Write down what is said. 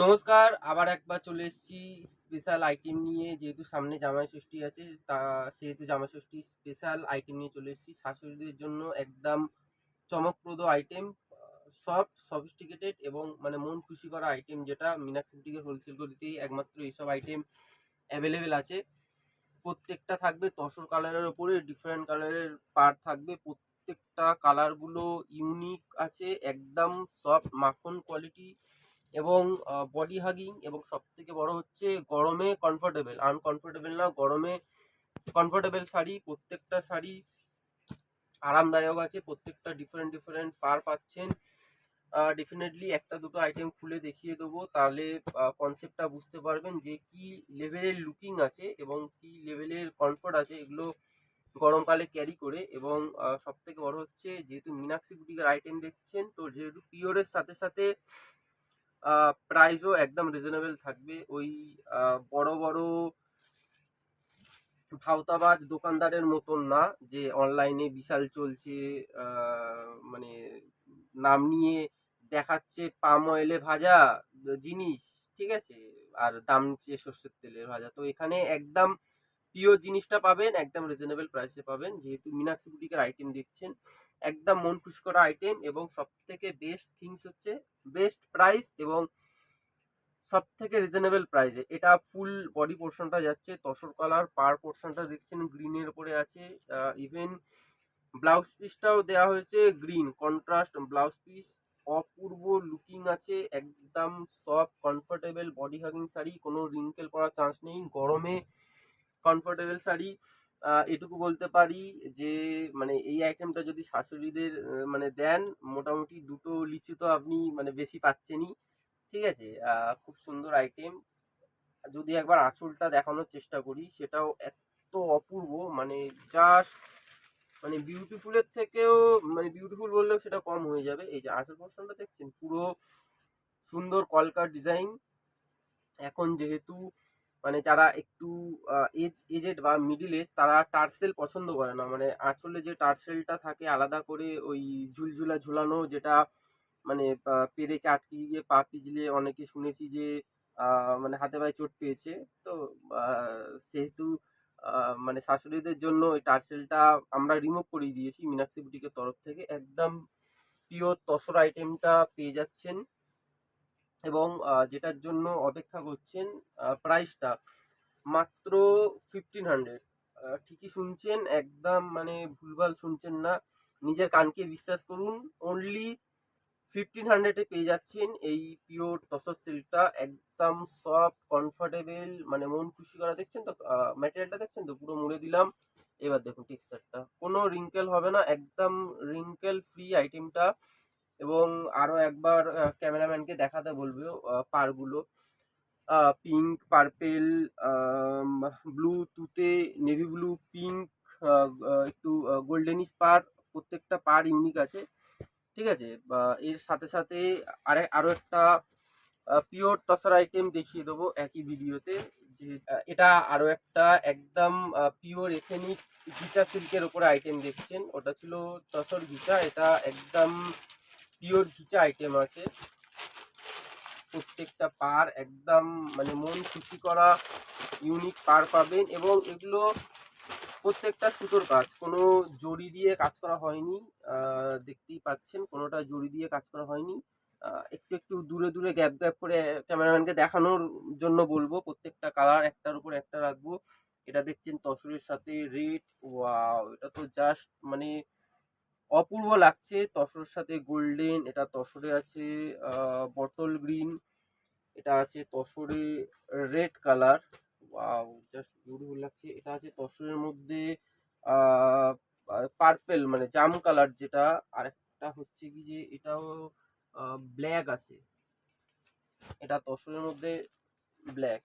নমস্কার, আবার একবার চলে এসেছি স্পেশাল আইটেম নিয়ে। যেহেতু সামনে জামাই ষষ্ঠী আছে, সেহেতু জামাই ষষ্ঠী স্পেশাল আইটেম নিয়ে চলে এসেছি শাশুড়িদের জন্য। একদম চমকপ্রদ আইটেম, সব সফিস্টিকেটেড এবং মানে মন খুশি করা আইটেম, যেটা মীনাক্ষী বুটিকের হোলসেল গলিতেই একমাত্র এইসব আইটেম অ্যাভেলেবেল আছে। প্রত্যেকটা থাকবে তসর কালারের ওপরে, ডিফারেন্ট কালারের পার থাকবে। প্রত্যেকটা কালারগুলো ইউনিক আছে, একদম সফট মাখন কোয়ালিটি এবং বডি হাগিং, এবং সব থেকে বড় হচ্ছে গরমে কমফোর্টেবল, আনকমফোর্টেবল না, গরমে কমফোর্টেবল শাড়ি। প্রত্যেকটা শাড়ি আরামদায়ক আছে, প্রত্যেকটা ডিফারেন্ট ডিফারেন্ট পার পাচ্ছেন। ডেফিনেটলি একটা দুটো আইটেম খুলে দেখিয়ে দেবো, তাহলে কনসেপ্টটা বুঝতে পারবেন যে কি লেভেলের লুকিং আছে এবং কি লেভেলের কমফোর্ট আছে এগুলো গরমকালে ক্যারি করে। এবং সব থেকে বড় হচ্ছে, যেহেতু মীনাক্ষী বুটিকের আইটেম দেখছেন, তো যেহেতু পিওরের সাথে সাথে প্রাইসও একদম রিজনেবল থাকবে। ওই বড় বড় ভাওতাবাজ দোকানদারের মতন না, যে অনলাইনে বিশাল চলছে, মানে নাম নিয়ে দেখাচ্ছে পাম অয়েলে ভাজা জিনিস, ঠিক আছে, আর দাম নিচ্ছে সর্ষের তেলে ভাজা। তো এখানে একদম পিওর জিনিসটা পাবেন, একদম রিজনেবল প্রাইসে পাবেন। যেহেতু মীনাক্ষী বুটিকের আইটেম দেখছেন, একদম মন খুশি করা আইটেম, এবং সব থেকে বেস্ট থিংস হচ্ছে বেস্ট প্রাইস এবং সব থেকে রিজনেবল প্রাইসে। এটা ফুল বডি পোর্শনটা যাচ্ছে তসর কালার, পার পোর্শনটা দেখছেন গ্রিনের উপরে আছে। ইভেন ব্লাউজ পিসটাও দেওয়া হয়েছে গ্রিন কন্ট্রাস্ট ব্লাউজ পিস। অপূর্ব লুকিং আছে, একদম soft comfortable body hugging sari, কোনো রিঙ্কেল পড়ার চান্স নেই, গরমে কমফোর্টেবল শাড়ি। এটুকু বলতে পারি যে মানে এই আইটেমটা যদি শাশুড়িদের মানে দেন, মোটামুটি দুটো লিচু তো আপনি মানে বেশি পাচ্ছেনই, ঠিক আছে। খুব সুন্দর আইটেম। যদি একবার আঁচলটা দেখানোর চেষ্টা করি, সেটাও এত অপূর্ব, মানে জাস্ট মানে বিউটিফুলের থেকেও মানে বিউটিফুল বললেও সেটা কম হয়ে যাবে। এই যে আঁচল পোর্শনটা দেখছেন, পুরো সুন্দর কলকার ডিজাইন। এখন যেহেতু মানে যারা একটু এজেড বা মিডিল এজ, তারা টার্সেল পছন্দ করে না, মানে আঁচলে যে টার্সেলটা থাকে আলাদা করে, ওই ঝুলঝুলা ঝুলানো, যেটা মানে পেরেকে আটকে গিয়ে পা পিছলে অনেকে শুনেছি যে মানে হাতে পায়ে চোট পেয়েছে। তো সেহেতু মানে শাশুড়িদের জন্য ওই টার্সেলটা আমরা রিমুভ করে দিয়েছি মীনাক্ষী বুটিকের তরফ থেকে। একদম পিওর তসর আইটেমটা পেয়ে যাচ্ছেন, এবং যেটার জন্য অপেক্ষা করছেন, প্রাইসটা মাত্র 1500। ঠিকই শুনছেন, একদম মানে ভুলভাল শুনছেন না, নিজের কানকে বিশ্বাস করুন। অনলি 1500-এ পেয়ে যাচ্ছেন এই পিওর তসর সিল্কটা, একদম সফট কমফোর্টেবল, মানে মন খুশি করা। দেখছেন তো ম্যাটেরিয়ালটা, দেখছেন তো, পুরো মুড়ে দিলাম। এবার দেখুন টেক্সচারটা, কোনো রিঙ্কেল হবে না, একদম রিঙ্কেল ফ্রি আইটেমটা। এবং আরো একবার ক্যামেরাম্যানকে দেখাতে বলবো পারগুলো। পিঙ্ক, পার্পেল, ব্লু, তুতে, নেভি ব্লু, পিঙ্ক, একটু গোল্ডেনিশ পার। প্রত্যেকটা পার ইউনিক আছে, ঠিক আছে। এর সাথে সাথে আরো একটা পিওর তসর আইটেম দেখিয়ে দেবো একই ভিডিওতে। যে এটা আরো একটা একদম পিওর এথেনিক ঘিচা সিল্কের উপরে আইটেম দেখছেন, ওটা ছিল তসর ঘিচা, এটা একদম পিওর ঘিচা আইটেম আছে। প্রত্যেকটা পার একদম মানে মন খুশি করা ইউনিক পার পাবেন, এবং এগুলো প্রত্যেকটা সুতোর কাজ, কোনো জড়ি দিয়ে কাজ করা হয়নি। দেখতেই পাচ্ছেন কোনোটা জড়ি দিয়ে কাজ করা হয়নি। একটু একটু দূরে দূরে গ্যাপ গ্যাপ করে ক্যামেরাম্যানকে দেখানোর জন্য বলবো। প্রত্যেকটা কালার একটার উপর একটা রাখবো। এটা দেখছেন তসরের সাথে রেড, ওয়াও, এটা তো জাস্ট মানে অপূর্ব লাগছে। তসরের সাথে গোল্ডেন, এটা তসরে আছে বটল গ্রিন, এটা আছে তসরে red colour, wow, just beautiful লাগছে। এটা আছে তসরের মধ্যে পার্পেল, মানে জাম কালার যেটা। আর একটা হচ্ছে কি যে এটাও ব্ল্যাক আছে, এটা তসরের মধ্যে ব্ল্যাক।